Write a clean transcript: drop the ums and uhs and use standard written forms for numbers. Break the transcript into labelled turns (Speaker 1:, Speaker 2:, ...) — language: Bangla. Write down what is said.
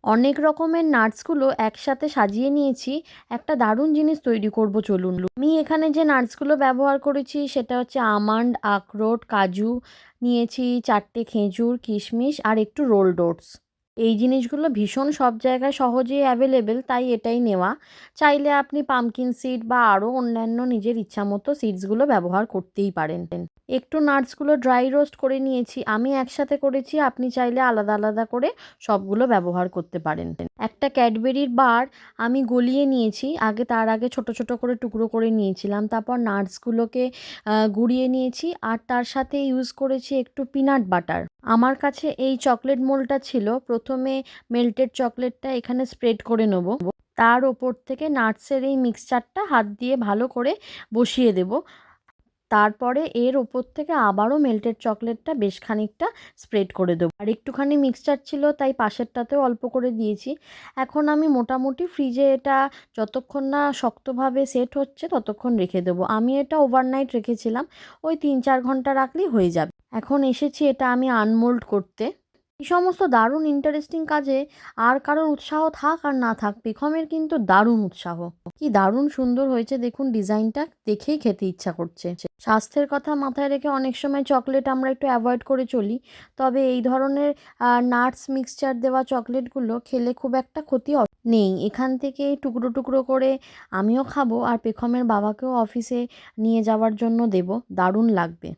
Speaker 1: অনেক রকমের নাটসগুলো একসাথে সাজিয়ে নিয়েছি, একটা দারুণ জিনিস তৈরি করব চলুন। আমি এখানে যে নাটসগুলো ব্যবহার করেছি সেটা হচ্ছে আমন্ড, আখরোট, কাজু, নিয়েছি 4টে খেজুর, কিশমিশ আর একটু রোলড ওটস। এই জিনিসগুলো ভীষণ সব জায়গায় সহজেই অ্যাভেলেবেল, তাই এটাই নেওয়া। চাইলে আপনি পামকিন সিড বা আরও অন্যান্য নিজের ইচ্ছামতো সিডসগুলো ব্যবহার করতেই পারেন। একটু নাটসগুলো ড্রাই রোস্ট করে নিয়েছি, আমি একসাথে করেছি, আপনি চাইলে আলাদা আলাদা করে সবগুলো ব্যবহার করতে পারেন। একটা ক্যাডবেরির বার আমি গলিয়ে নিয়েছি, তার আগে ছোট ছোট করে টুকরো করে নিয়েছিলাম, তারপর নাটসগুলোকে গুঁড়িয়ে নিয়েছি আর তার সাথে ইউজ করেছি একটু পিনাট বাটার। আমার কাছে এই চকলেট মোল্ডটা ছিল, প্রথমে মেল্টেড চকলেটটা এখানে স্প্রেড করে নেব, তার ওপর থেকে নাটসের এই মিক্সচারটা হাত দিয়ে ভালো করে বসিয়ে দেব, তারপরে এর ওপর থেকে আবারও মেল্টেড চকলেটটা বেশ খানিকটা স্প্রেড করে দেবো। আর একটুখানি মিক্সচার ছিল তাই পাশেরটাতেও অল্প করে দিয়েছি। এখন আমি মোটামুটি ফ্রিজে এটা যতক্ষণ না শক্তভাবে সেট হচ্ছে ততক্ষণ রেখে দেবো। আমি এটা ওভারনাইট রেখেছিলাম, ওই 3-4 ঘন্টা রাখলেই হয়ে যাবে। এখন এসেছি এটা আমি আনমোল্ড করতে। এই সমস্ত দারুণ ইন্টারেস্টিং কাজে আর কারোর উৎসাহ থাক আর না থাক, পেখমের কিন্তু দারুণ উৎসাহ। কি দারুণ সুন্দর হয়েছে দেখুন, ডিজাইনটা দেখেই খেতে ইচ্ছা করছে। স্বাস্থ্যের কথা মাথায় রেখে অনেক সময় চকলেট আমরা একটু অ্যাভয়েড করে চলি, তবে এই ধরনের নাটস মিক্সচার দেওয়া চকলেটগুলো খেলে খুব একটা ক্ষতি নেই। এখান থেকে টুকরো টুকরো করে আমিও খাবো আর পেখমের বাবাকেও অফিসে নিয়ে যাওয়ার জন্য দেবো, দারুণ লাগবে।